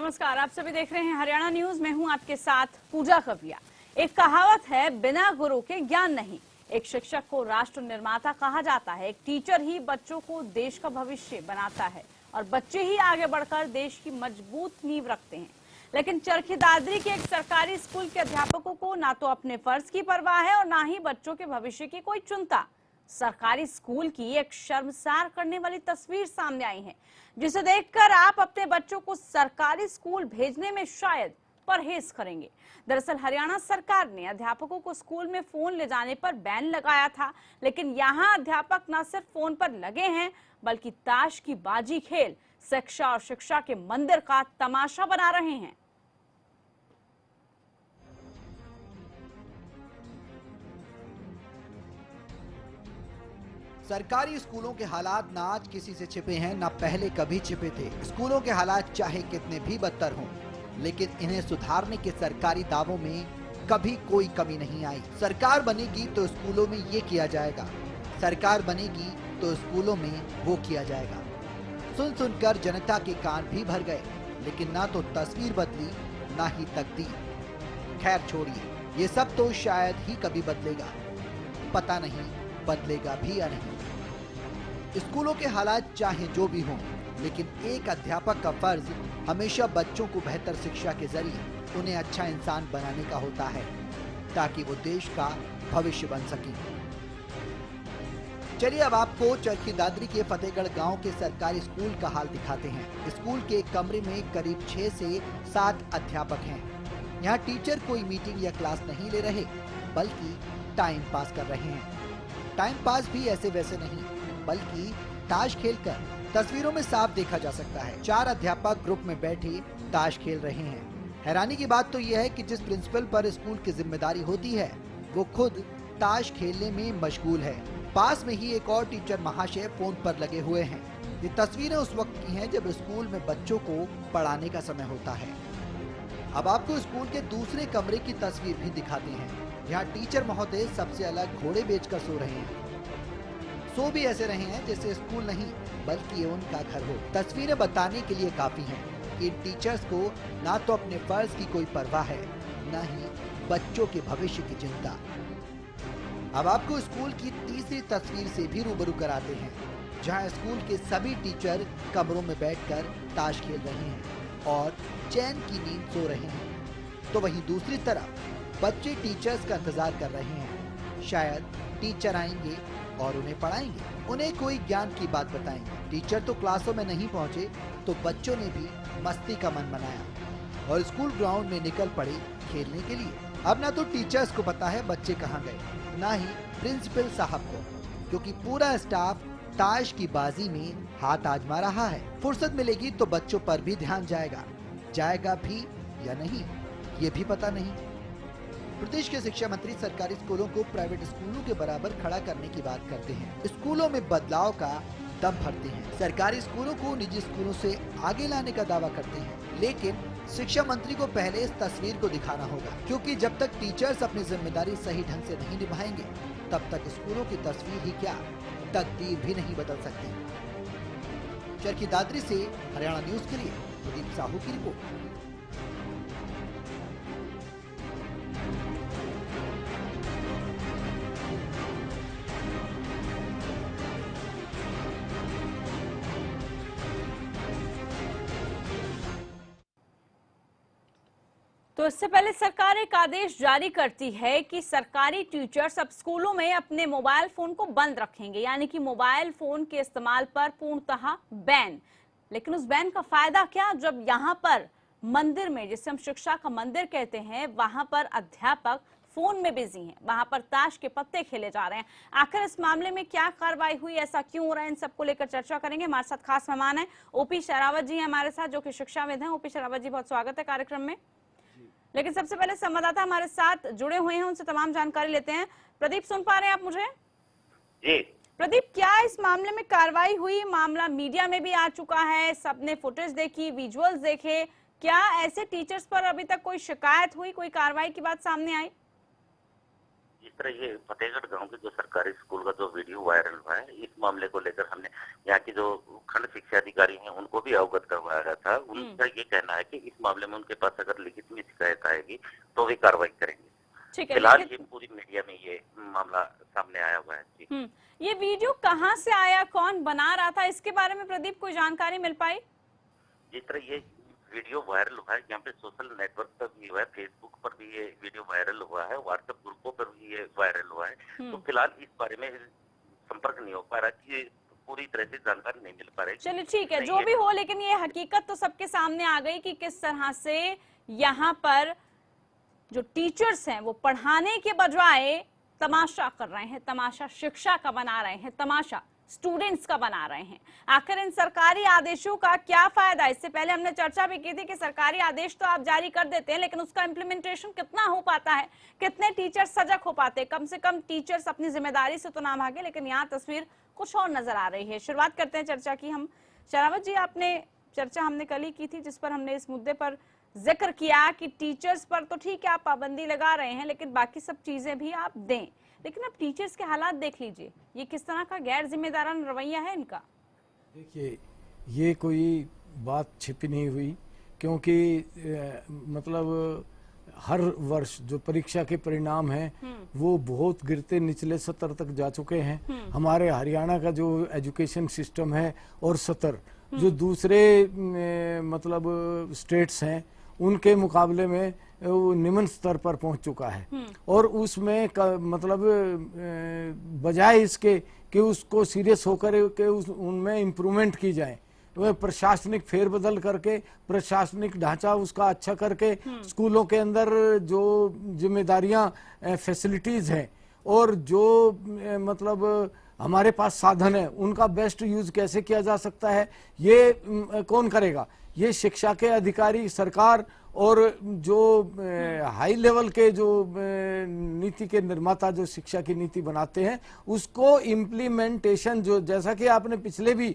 नमस्कार, आप सभी देख रहे हैं हरियाणा न्यूज। मैं हूं आपके साथ पूजा कविया। एक कहावत है, बिना गुरु के ज्ञान नहीं। एक शिक्षक को राष्ट्र निर्माता कहा जाता है। एक टीचर ही बच्चों को देश का भविष्य बनाता है और बच्चे ही आगे बढ़कर देश की मजबूत नींव रखते हैं। लेकिन चरखी दादरी के एक सरकारी स्कूल के अध्यापकों को ना तो अपने फर्ज की परवाह है और ना ही बच्चों के भविष्य की कोई चिंता। सरकारी स्कूल की एक शर्मसार करने वाली तस्वीर सामने आई है, जिसे देखकर आप अपने बच्चों को सरकारी स्कूल भेजने में शायद परहेज करेंगे। दरअसल हरियाणा सरकार ने अध्यापकों को स्कूल में फोन ले जाने पर बैन लगाया था, लेकिन यहाँ अध्यापक न सिर्फ फोन पर लगे हैं बल्कि ताश की बाजी खेल शिक्षा और शिक्षा के मंदिर का तमाशा बना रहे हैं। सरकारी स्कूलों के हालात ना आज किसी से छिपे हैं, ना पहले कभी छिपे थे। स्कूलों के हालात चाहे कितने भी बदतर हों, लेकिन इन्हें सुधारने के सरकारी दावों में कभी कोई कमी नहीं आई। सरकार बनेगी तो स्कूलों में ये किया जाएगा, सरकार बनेगी तो स्कूलों में वो किया जाएगा। सुन सुनकर जनता के कान भी भर गए, लेकिन ना तो तस्वीर बदली ना ही तकदीर। खैर छोड़िए, ये सब तो शायद ही कभी बदलेगा, पता नहीं बदलेगा भी या नहीं। स्कूलों के हालात चाहे जो भी हों, लेकिन एक अध्यापक का फर्ज हमेशा बच्चों को बेहतर शिक्षा के जरिए उन्हें अच्छा इंसान बनाने का होता है, ताकि वो देश का भविष्य बन सके। चलिए अब आपको चरखी दादरी के फतेहगढ़ गांव के सरकारी स्कूल का हाल दिखाते हैं। स्कूल के एक कमरे में करीब 6 से 7 अध्यापक हैं। यहाँ टीचर कोई मीटिंग या क्लास नहीं ले रहे, बल्कि टाइम पास कर रहे हैं। टाइम पास भी ऐसे वैसे नहीं, बल्कि ताश खेलकर। तस्वीरों में साफ देखा जा सकता है 4 अध्यापक ग्रुप में बैठे ताश खेल रहे हैं। हैरानी की बात तो यह है कि जिस प्रिंसिपल पर स्कूल की जिम्मेदारी होती है, वो खुद ताश खेलने में मशगूल है। पास में ही एक और टीचर महाशय फोन पर लगे हुए हैं। ये तस्वीरें उस वक्त की हैं जब स्कूल में बच्चों को पढ़ाने का समय होता है। अब आपको स्कूल के दूसरे कमरे की तस्वीर भी दिखाते हैं। यहाँ टीचर महोदय सबसे अलग घोड़े बेचकर सो रहे हैं। सो भी ऐसे रहे हैं जैसे स्कूल नहीं बल्कि उनका घर हो। तस्वीरें बताने के लिए काफी हैं कि इन टीचर्स को ना तो अपने फर्ज की कोई परवाह है, न ही बच्चों के भविष्य की चिंता। अब आपको स्कूल की तीसरी तस्वीर से भी रूबरू कराते हैं, जहां स्कूल के सभी टीचर कमरों में बैठकर ताश खेल रहे हैं और चैन की नींद सो रहे हैं। तो वहीं दूसरी तरफ बच्चे टीचर्स का इंतजार कर रहे हैं। शायद टीचर आएंगे और उन्हें पढ़ाएंगे, उन्हें कोई ज्ञान की बात बताएंगे। टीचर तो क्लासों में नहीं पहुंचे तो बच्चों ने भी मस्ती का मन बनाया और स्कूल ग्राउंड में निकल पड़े खेलने के लिए। अब ना तो टीचर्स को पता है बच्चे कहाँ गए, ना ही प्रिंसिपल साहब को, क्योंकि पूरा स्टाफ ताश की बाजी में हाथ आजमा रहा है। फुर्सत मिलेगी तो बच्चों पर भी ध्यान जाएगा भी या नहीं, ये भी पता नहीं। प्रदेश के शिक्षा मंत्री सरकारी स्कूलों को प्राइवेट स्कूलों के बराबर खड़ा करने की बात करते हैं। स्कूलों में बदलाव का दम भरते हैं। सरकारी स्कूलों को निजी स्कूलों से आगे लाने का दावा करते हैं, लेकिन शिक्षा मंत्री को पहले इस तस्वीर को दिखाना होगा, क्योंकि जब तक टीचर्स अपनी जिम्मेदारी सही ढंग से नहीं निभाएंगे, तब तक स्कूलों की तस्वीर ही क्या, तकदीर भी नहीं बदल सकती। चरखी दादरी से हरियाणा न्यूज के लिए प्रदीप साहू की रिपोर्ट। तो इससे पहले सरकार एक आदेश जारी करती है कि सरकारी टीचर्स अब स्कूलों में अपने मोबाइल फोन को बंद रखेंगे, यानी कि मोबाइल फोन के इस्तेमाल पर पूर्णतः बैन। लेकिन उस बैन का फायदा क्या, जब यहाँ पर मंदिर में, जिसे हम शिक्षा का मंदिर कहते हैं, वहां पर अध्यापक फोन में बिजी हैं, वहां पर ताश के पत्ते खेले जा रहे हैं। आखिर इस मामले में क्या कार्रवाई हुई, ऐसा क्यों हो रहा है, इन सबको लेकर चर्चा करेंगे। हमारे साथ खास मेहमान है ओपी शरावत जी हैं हमारे साथ, जो कि शिक्षाविद हैं। ओपी शरावत जी, बहुत स्वागत है कार्यक्रम में। लेकिन सबसे पहले संवाददाता हमारे साथ जुड़े हुए हैं, उनसे तमाम जानकारी लेते हैं। प्रदीप, सुन पा रहे हैं आप मुझे? जी प्रदीप, क्या इस मामले में कार्रवाई हुई? मामला मीडिया में भी आ चुका है, सबने फुटेज देखी, विजुअल्स देखे। क्या ऐसे टीचर्स पर अभी तक कोई शिकायत हुई, कोई कार्रवाई की बात सामने आई? जिस तरह ये फतेहगढ़ गांव के जो सरकारी स्कूल का जो वीडियो वायरल हुआ है, इस मामले को लेकर हमने यहाँ की जो खंड शिक्षा अधिकारी हैं उनको भी अवगत करवाया था। उनका ये कहना है कि इस मामले में उनके पास अगर लिखित में शिकायत आएगी तो वे कार्रवाई करेंगे। ठीक है, फिलहाल ये पूरी मीडिया में ये मामला सामने आया हुआ है। जी। ये वीडियो कहाँ से आया, कौन बना रहा था, इसके बारे में प्रदीप कोई जानकारी मिल पाई? जिस तरह ये वीडियो वायरल हुआ है, यहाँ पे सोशल नेटवर्क पर भी हुआ है, फेसबुक पर भी ये वीडियो वायरल हुआ है, व्हाट्सएप ग्रुपों पर भी ये वायरल हुआ है। तो फिलहाल इस बारे में संपर्क नहीं हो पा रहा कि पूरी तरह से जानकारी नहीं मिल पा रही। चलिए ठीक है, जो भी हो, लेकिन ये हकीकत तो सबके सामने आ गई कि किस तरह से यहाँ पर जो टीचर्स हैं वो पढ़ाने के बजाय तमाशा कर रहे हैं, तमाशा शिक्षा का बना रहे हैं, तमाशा स्टूडेंट्स का बना रहे हैं। आखिर इन सरकारी आदेशों का क्या फायदा? इससे पहले हमने चर्चा भी की थी कि सरकारी आदेश तो आप जारी कर देते हैं, लेकिन उसका इम्प्लीमेंटेशन कितना हो पाता है, कितने टीचर्स सजग हो पाते हैं? कम से कम टीचर्स अपनी जिम्मेदारी से तो ना भागे, लेकिन यहाँ तस्वीर कुछ और नजर आ रही है। शुरुआत करते हैं चर्चा की हम। शरावत जी, आपने चर्चा हमने कल ही की थी जिस पर हमने इस मुद्दे पर जिक्र किया कि टीचर्स पर तो ठीक है आप पाबंदी लगा रहे हैं, लेकिन बाकी सब चीजें भी आप दें। लेकिन अब टीचर्स के हालात देख लीजिए, ये किस तरह का गैर जिम्मेदाराना रवैया है इनका। देखिए, ये कोई बात छिपी नहीं हुई, क्योंकि मतलब हर वर्ष जो परीक्षा के परिणाम हैं वो बहुत गिरते निचले स्तर तक जा चुके हैं। हमारे हरियाणा का जो एजुकेशन सिस्टम है और स्तर जो दूसरे मतलब स्टेट्स हैं उनके मुकाबले में वो निम्न स्तर पर पहुंच चुका है। और उसमें मतलब बजाय इसके कि उसको सीरियस होकर के उनमें इम्प्रूवमेंट की जाए, वह प्रशासनिक फेरबदल करके, प्रशासनिक ढांचा उसका अच्छा करके, स्कूलों के अंदर जो जिम्मेदारियां फैसिलिटीज हैं और जो मतलब हमारे पास साधन है उनका बेस्ट यूज कैसे किया जा सकता है, ये कौन करेगा? ये शिक्षा के अधिकारी, सरकार और जो हाई लेवल के जो नीति के निर्माता जो शिक्षा की नीति बनाते हैं उसको इम्प्लीमेंटेशन, जो जैसा कि आपने पिछले भी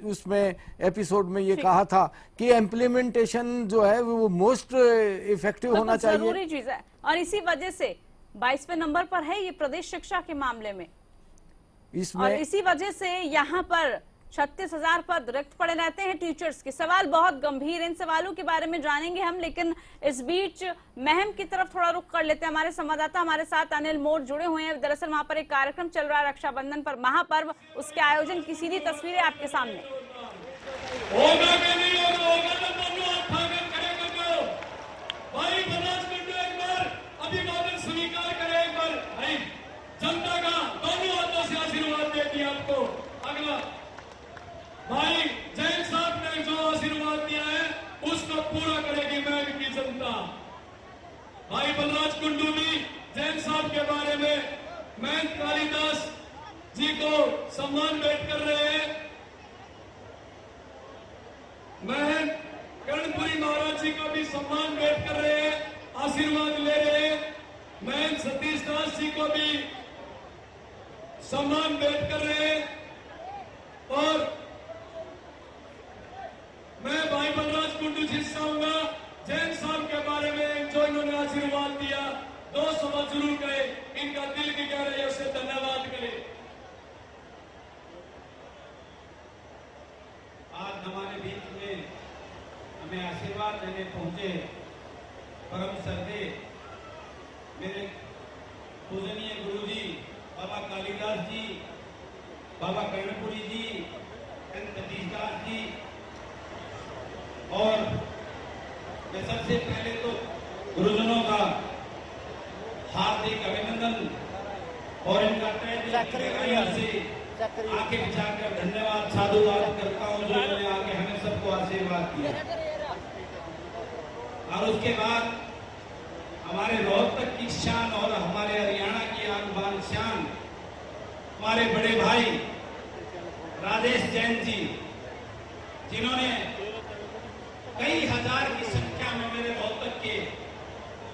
उसमें एपिसोड में ये कहा था कि इम्प्लीमेंटेशन जो है वो मोस्ट इफेक्टिव होना चाहिए, जरूरी चीज है। और इसी वजह से 22वें नंबर पर है ये प्रदेश शिक्षा के मामले में। और इसी वजह से यहाँ पर 36,000 पद रिक्त पड़े रहते हैं टीचर्स के। सवाल बहुत गंभीर, इन सवालों के बारे में जानेंगे हम, लेकिन इस बीच महम की तरफ थोड़ा रुख कर लेते हैं। हमारे संवाददाता हमारे साथ अनिल मोर जुड़े हुए हैं। दरअसल वहां पर एक कार्यक्रम चल रहा है रक्षाबंधन पर, महापर्व, उसके आयोजन की सीधी तस्वीरें आपके सामने। भाई जैन साहब ने जो आशीर्वाद दिया है उसको पूरा करेगी मैन की जनता। भाई बलराज कुंडू भी जैन साहब के बारे में मैन कालिदास जी को सम्मान भेंट कर रहे हैं। मैन कर्णपुरी महाराज जी का भी सम्मान भेंट कर रहे हैं, आशीर्वाद ले रहे हैं। मैन सतीश दास जी को भी सम्मान भेंट कर रहे हैं। और मैं भाई बलराज कुंडू जी से आऊंगा, जैन साहब के बारे में जो इन्होंने आशीर्वाद दिया, 2 शब्द जरूर कहे, इनका दिल की गहराइयों से धन्यवाद करें। आज हमारे बीच में हमें आशीर्वाद देने पहुंचे परम श्रद्धे मेरे पूजनीय गुरु जी बाबा कालिदास जी, बाबा कर्णपुरी जी, सतीश दास जी। और मैं सबसे पहले तो गुरुजनों का हार्दिक अभिनंदन और इनका तहे दिल से आंखें बिछाकर धन्यवाद साधुवाद करता हूँ जो इन्होंने आके हमें सबको आशीर्वाद दिया। और उसके बाद हमारे रोहतक की शान और हमारे हरियाणा की आन बान शान हमारे बड़े भाई राजेश जैन जी, जिन्होंने कई हजार की संख्या में मेरे रोहतक के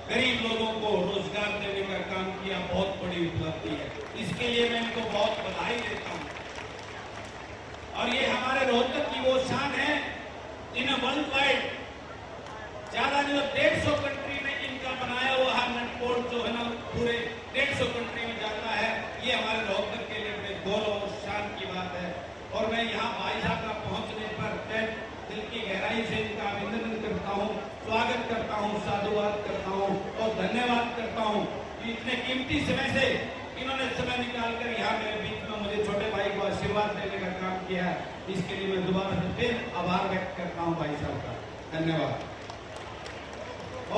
गरीब लोगों को रोजगार देने का काम किया, बहुत बड़ी उपलब्धि है। इसके लिए मैं इनको बहुत बधाई देता हूं। और ये हमारे रोहतक की वो शान है जिन्हें वर्ल्ड वाइड ज्यादा नहीं 150 कंट्री में इनका बनाया हुआ है नेटपोर्ट जो है ना, पूरे मैं यहाँ भाई साहब का पहुंचने पर दिल की गहराई से इनका अभिनंदन करता हूँ, स्वागत करता हूँ, साधुवाद करता हूँ और धन्यवाद करता हूँ कि इतने कीमती समय से इन्होंने समय निकालकर यहाँ मेरे बीच में मुझे छोटे भाई को आशीर्वाद देने का काम किया है। इसके लिए मैं दोबारा से फिर आभार व्यक्त करता हूँ भाई साहब का। धन्यवाद।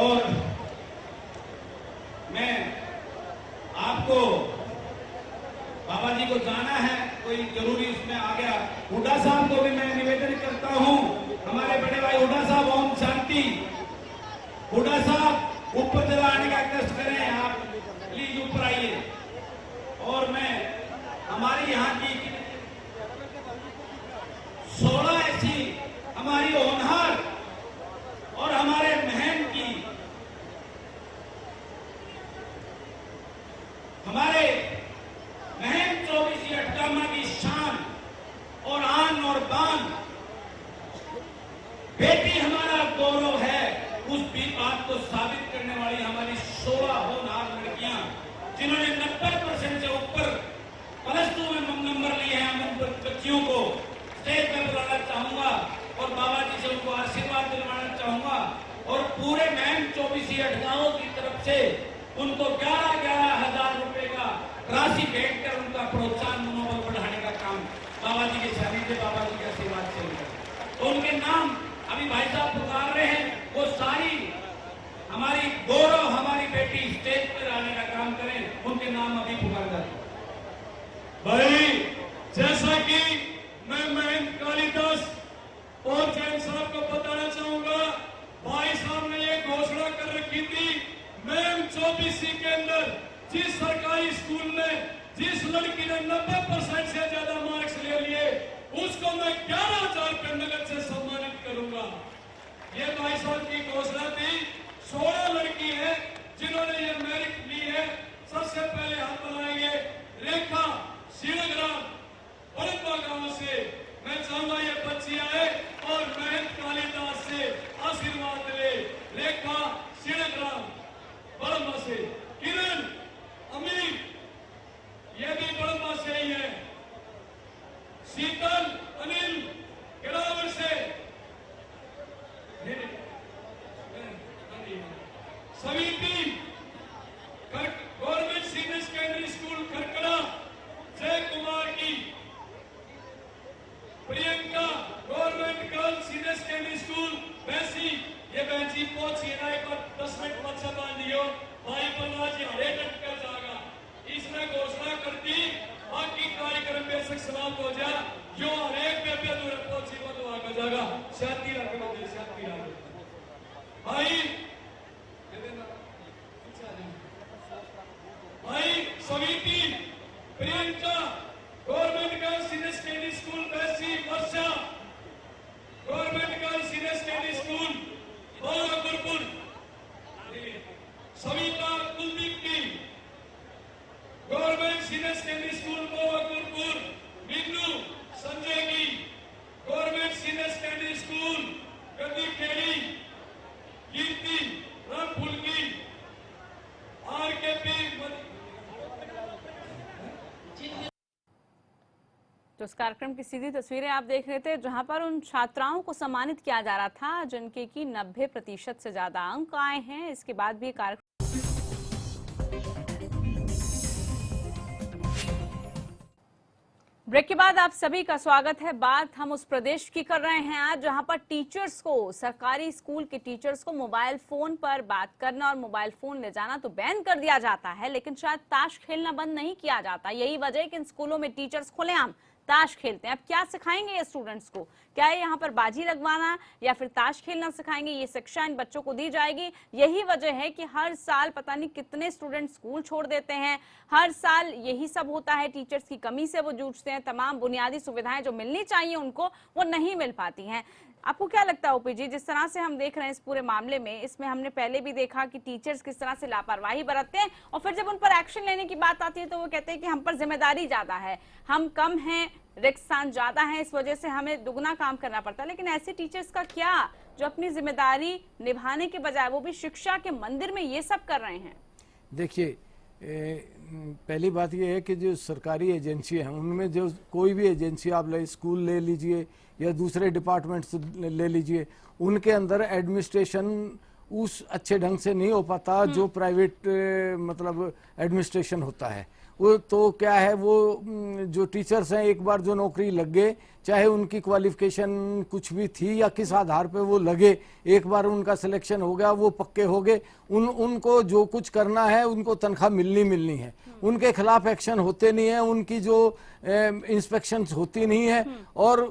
और मैं आपको बाबा जी को जाना है, कोई जरूरी उसमें आ गया। हुड्डा साहब को भी मैं निवेदन करता हूं, हमारे बड़े भाई हुड्डा साहब, ओम शांति। हुड्डा साहब ऊपर चला आने का कष्ट करें, आप प्लीज ऊपर आइए। और मैं हमारी यहाँ की 16 ऐसी हमारी होनहार और हमारे महम की, हमारे महम 24 अटकामा की शान और आन और बान, बेटी हमारा गौरव है, उस भी बात को साबित करने वाली हमारी 16 होनहार लड़कियां जिन्होंने 90% से ऊपर +2 में नंबर लिए हैं। हम उन बच्चियों को स्टेज में बुलाना चाहूंगा और बाबा जी से उनको आशीर्वाद दिलवाना चाहूंगा और पूरे महम 24 अटकाओं की तरफ से उनको 11,000 रुपए का राशि भेंट कर उनका प्रोत्साहन मनोबल बढ़ाने का काम बाबा जी के सानिध्य, बाबा जी के आशीर्वाद से होगा। तो उनके नाम अभी भाई साहब पुकार रहे हैं, वो सारी हमारी गौरव, हमारी बेटी स्टेज पर आने का काम करें, उनके नाम अभी पुकार जाते। भाई जैसा कि मैं महंत कालिदास और जैन साहब को बताना चाहूंगा, भाई साहब ने ये घोषणा कर रखी थी, महम 24 के अंदर जिस सरकारी स्कूल में जिस लड़की ने 90% से ज्यादा मार्क्स ले लिए उसको मैं 11,000 रुपए नगद से सम्मानित करूंगा। ये भाई साहब की घोषणा थी। 16 लड़की है जिन्होंने ये मेरिट ली है। सबसे पहले हाथ बनाएंगे रेखा सिड़ग्राम बड़प्पा गांव से। मैं चाहूंगा ये बच्ची आए और महंत कालिदास से आशीर्वाद ले। रेखा सिड़ग्राम बड़प्पा से। किरण अमीर ये भी बड़प्पा से ही है। शीतल अनिल गिरावट से। समिति government senior secondary school Kharkara जय कुमार की। Priyanka government girls senior secondary school वैसी। ये बहन जी पहुंची ना, एक बार 10 मिनट पीछे बांध दियो। भाई बलराज जी हरे टटका जाएगा। इसने घोषणा कर दी बाकी कार्यक्रम बेशक समाप्त हो जाए, जो हरेक पे दूर पहुंची वो तो आगे जाएगा। शांति रखना दे, शांति रखना भाई। भाई समिति Priyanka government girls senior secondary school वैसी। Varsha government girls senior secondary school Gurpur. Savita Kuldeep की government senior secondary school Gurpur. Meenu Sanjay की गवर्नमेंट सीनियर सेकेंडरी स्कूल गद्दी खेड़ी। कीर्ति रामफुल की RKP। तो इस कार्यक्रम की सीधी तस्वीरें आप देख रहे थे, जहां पर उन छात्राओं को सम्मानित किया जा रहा था जिनके की 90% से ज्यादा अंक आए हैं। इसके बाद भी कार्यक्रम ब्रेक के बाद आप सभी का स्वागत है। बात हम उस प्रदेश की कर रहे हैं आज, जहां पर टीचर्स को, सरकारी स्कूल के टीचर्स को मोबाइल फोन पर बात करना और मोबाइल फोन ले जाना तो बैन कर दिया जाता है, लेकिन शायद ताश खेलना बंद नहीं किया जाता। यही वजह है कि इन स्कूलों में टीचर्स खुलेआम ताश खेलते हैं। अब क्या सिखाएंगे ये स्टूडेंट्स को? क्या है यहाँ पर बाजी लगवाना या फिर ताश खेलना सिखाएंगे? ये शिक्षा इन बच्चों को दी जाएगी। यही वजह है कि हर साल पता नहीं कितने स्टूडेंट स्कूल छोड़ देते हैं। हर साल यही सब होता है, टीचर्स की कमी से वो जूझते हैं। तमाम बुनियादी सुविधाएं जो मिलनी चाहिए उनको, वो नहीं मिल पाती हैं। आपको क्या लगता है ओपी जी, जिस तरह से हम देख रहे हैं इस पूरे मामले में, इसमें हमने पहले भी देखा कि टीचर्स किस तरह से लापरवाही बरतते हैं और फिर जब उन पर एक्शन लेने की बात आती है तो वो कहते हैं कि हम पर जिम्मेदारी ज्यादा है, हम कम हैं, रिक्त स्थान ज्यादा है, इस वजह से हमें दुगना काम करना पड़ता है। लेकिन ऐसे टीचर्स का क्या जो अपनी जिम्मेदारी निभाने के बजाय वो भी शिक्षा के मंदिर में ये सब कर रहे हैं? देखिए, पहली बात ये है कि जो सरकारी एजेंसी हैं उनमें जो कोई भी एजेंसी आप स्कूल ले लीजिए या दूसरे डिपार्टमेंट्स ले लीजिए, उनके अंदर एडमिनिस्ट्रेशन उस अच्छे ढंग से नहीं हो पाता जो प्राइवेट मतलब एडमिनिस्ट्रेशन होता है। वो तो क्या है, वो जो टीचर्स हैं एक बार जो नौकरी लग गए, चाहे उनकी क्वालिफिकेशन कुछ भी थी या किस आधार पे वो लगे, एक बार उनका सिलेक्शन हो गया, वो पक्के हो गए, उनको जो कुछ करना है उनको तनख्वाह मिलनी है, उनके खिलाफ एक्शन होते नहीं है, उनकी जो इंस्पेक्शंस होती नहीं है। और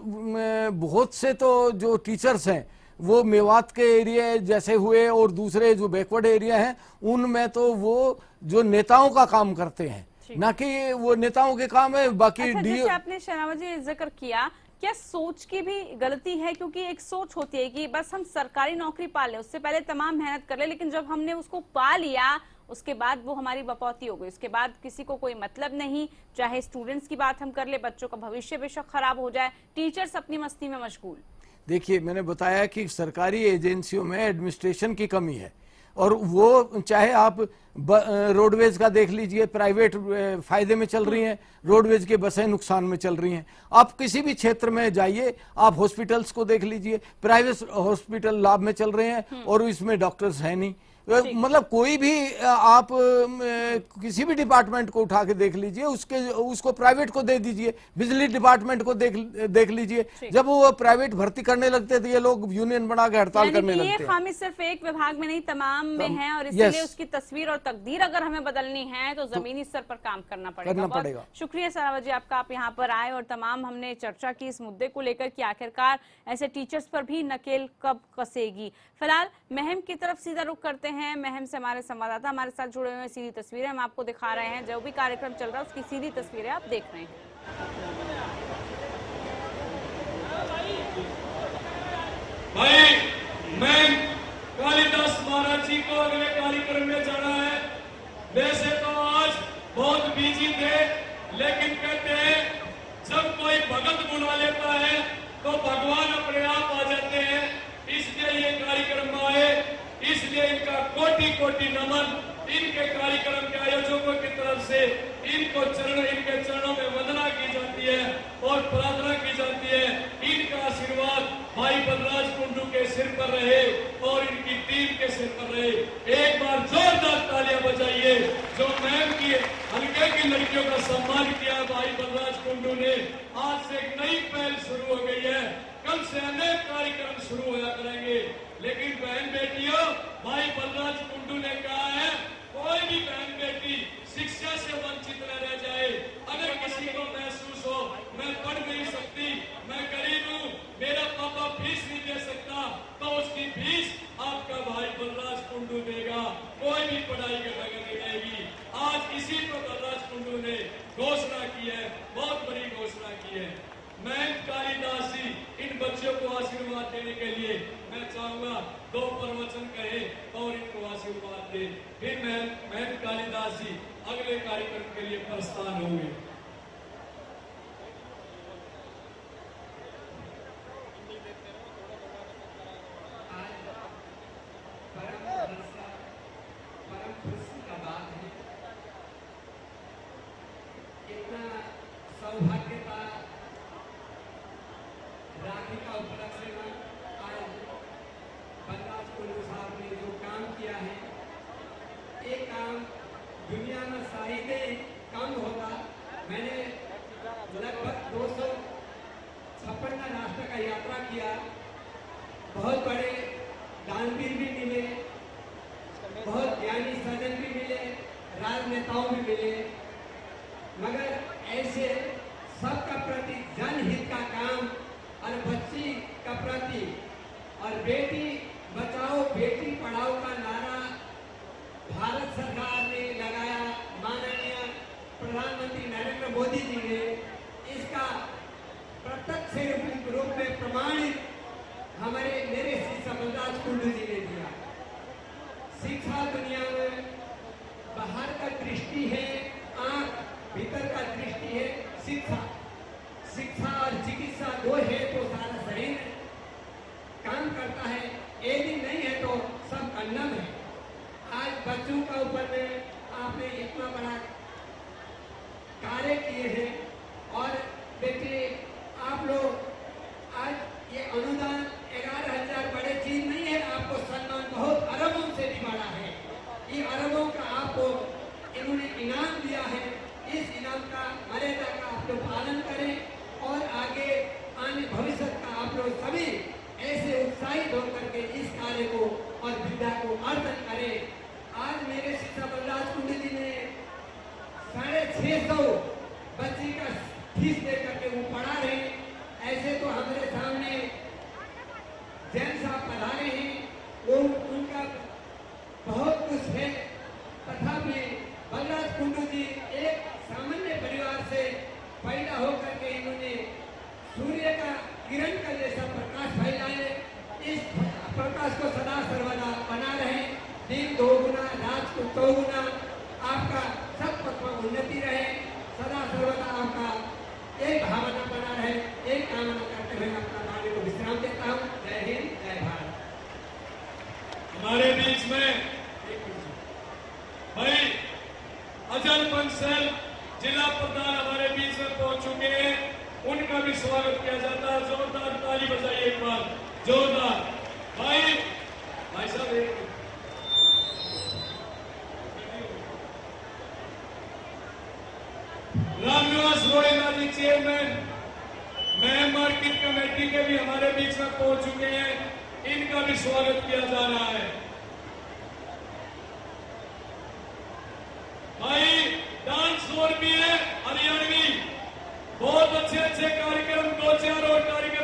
बहुत से तो जो टीचर्स हैं वो मेवात के एरिया जैसे हुए और दूसरे जो बैकवर्ड एरिया हैं उनमें तो वो जो नेताओं का काम करते हैं, ना कि वो नेताओं के काम है। बाकी अच्छा, जैसे आपने शहनावत जी जिक्र किया, क्या सोच की भी गलती है? क्योंकि एक सोच होती है कि बस हम सरकारी नौकरी पा लें, उससे पहले तमाम मेहनत कर ले, लेकिन जब हमने उसको पा लिया उसके बाद वो हमारी बपौती हो गई, उसके बाद किसी को कोई मतलब नहीं। चाहे स्टूडेंट्स की बात हम कर ले, बच्चों का भविष्य बेशक खराब हो जाए, टीचर्स अपनी मस्ती में मशगूल। देखिए, मैंने बताया कि सरकारी एजेंसियों में एडमिनिस्ट्रेशन की कमी है, और वो चाहे आप रोडवेज का देख लीजिए, प्राइवेट फायदे में चल रही हैं, रोडवेज की बसें नुकसान में चल रही हैं। आप किसी भी क्षेत्र में जाइए, आप हॉस्पिटल्स को देख लीजिए, प्राइवेट हॉस्पिटल लाभ में चल रहे हैं और इसमें डॉक्टर्स हैं नहीं। मतलब कोई भी आप किसी भी डिपार्टमेंट को उठा के देख लीजिए, उसको प्राइवेट को दे दीजिए, बिजली डिपार्टमेंट को देख लीजिए, जब वो प्राइवेट भर्ती करने लगते थे ये लोग यूनियन बना के हड़ताल करने लगते हैं। ये खामी सिर्फ एक विभाग में नहीं, तमाम में है, और इसलिए उसकी तस्वीर और तकदीर अगर हमें बदलनी है तो जमीनी स्तर पर काम करना पड़ेगा। शुक्रिया शहनावत जी आपका, आप यहाँ पर आए और तमाम हमने चर्चा की इस मुद्दे को लेकर कि आखिरकार ऐसे टीचर्स पर भी नकेल कब कसेगी। फिलहाल महम की तरफ सीधा रुख करते हैं। महम से हमारे संवाददाता हमारे साथ जुड़े हुए हैं, सीधी तस्वीरें हम आपको दिखा रहे हैं, जो भी कार्यक्रम चल रहा है उसकी सीधी तस्वीरें आप देख रहे हैं। भाई, मैं कालिदास महाराज जी को अगले कार्यक्रम में जाना है। वैसे तो आज बहुत बिजी थे, लेकिन कहते हैं जब कोई भगत बुला लेता है तो भगवान अपने आप आ जाते हैं, इसलिए ये कार्यक्रम आए, इसलिए इनका कोटि कोटि नमन। इनके कार्यक्रम के आयोजकों की तरफ से इनके चरणों में वंदना की जाती है और प्रार्थना की जाती है। इनका आशीर्वाद भाई बलराज कुंडू के सिर पर रहे और इनकी टीम के सिर पर रहे। एक बार जोरदार तालियां बजाइए जो मैम की हल्के की लड़कियों का सम्मान किया भाई बलराज कुंडू ने। आज से एक नई पहल शुरू हो गई है, कल से अनेक कार्यक्रम शुरू होया करेंगे। लेकिन बहन बेटियों, भाई बलराज कुंडू ने कहा है कोई भी बहन बेटी शिक्षा से वंचित न रह जाए। अगर किसी को महसूस हो मैं पढ़ नहीं सकती, मैं गरीब हूँ, मेरा पापा फीस नहीं दे सकता, तो उसकी फीस आपका भाई बलराज कुंडू देगा, कोई भी पढ़ाई के बगैर नहीं रहेगी। आज इसी को बलराज कुंडू ने घोषणा की है, बहुत बड़ी घोषणा की है। मैं कालिदास जी इन बच्चों को आशीर्वाद देने के लिए मैं चाहूंगा 2 प्रवचन कहे और इनको आशीर्वाद दे, फिर मैं कालिदास जी अगले कार्यक्रम के लिए प्रस्थान होंगे। परम खुशी का बात है, इतना सौभाग्य का राखी का उपलक्ष्य में आज बलराज कुंडू साहब ने जो काम किया है, ये काम दुनिया में शायद कम होगा। मैंने लगभग 256 राष्ट्र का यात्रा किया, बहुत बड़े दानवीर भी मिले, बहुत ज्ञानी सज्जन भी मिले, राजनेताओं भी मिले, मगर ऐसे सबका प्रति जनहित का काम और बच्ची का प्रति और बेटी बचाओ बेटी पढ़ाओ का नारा भारत सरकार ने लगाया, माननीय प्रधानमंत्री नरेंद्र मोदी जी ने इसका प्रत्यक्ष रूप में प्रमाणित मेरे श्री बलराज कुंडू जी ने दिया। शिक्षा दुनिया में बाहर का दृष्टि है, आंख भीतर का दृष्टि है शिक्षा और चिकित्सा 2 है तो सारा शरीर काम करता है, यदि नहीं है तो सब अन्नम है। आज बच्चों का ऊपर में आपने इतना बड़ा इस इनाम का मर्यादा का आप लोग पालन करें और आगे आने भविष्य का आप लोग सभी ऐसे उत्साहित होकर के इस कार्य को और विद्या को अर्जन करें। आज मेरे शिक्षा बलराज कुंडू जी ने 650 बच्ची का फीस लेकर के वो पढ़ा रहे हैं। ऐसे तो हमारे सामने जैन साहब पढ़ा रहे हैं, वो उनका बहुत कुछ है, तथापि बलराज कुंडू जी एक सामान्य परिवार से पैदा होकर के इन्होंने सूर्य का किरण का जैसा प्रकाश फैलाए। इस प्रकाश को सदा सर्वदा बना रहे, दिन दोगुना रात को चौगुना आपका सब पथ में उन्नति रहे, सदा सर्वदा आपका एक भावना बना रहे, एक कामना करते हुए अपना वाणी को विश्राम देता हूँ। जय हिंद, जय भारत। हमारे बीच में भाई अजल बंसल जिला प्रधान हमारे बीच में पहुंच चुके हैं, उनका भी स्वागत किया जाता है। जोरदार ताली बजाइए एक बार, जोरदार। भाई साहब रामनिवास रोहिला जी चेयरमैन मैं मार्केट कमेटी के भी हमारे बीच में पहुंच चुके हैं, इनका भी स्वागत किया जा रहा है। भाई डांस फ्लोर भी है हरियाणवी, बहुत अच्छे अच्छे कार्यक्रम, 2-4 और कार्यक्रम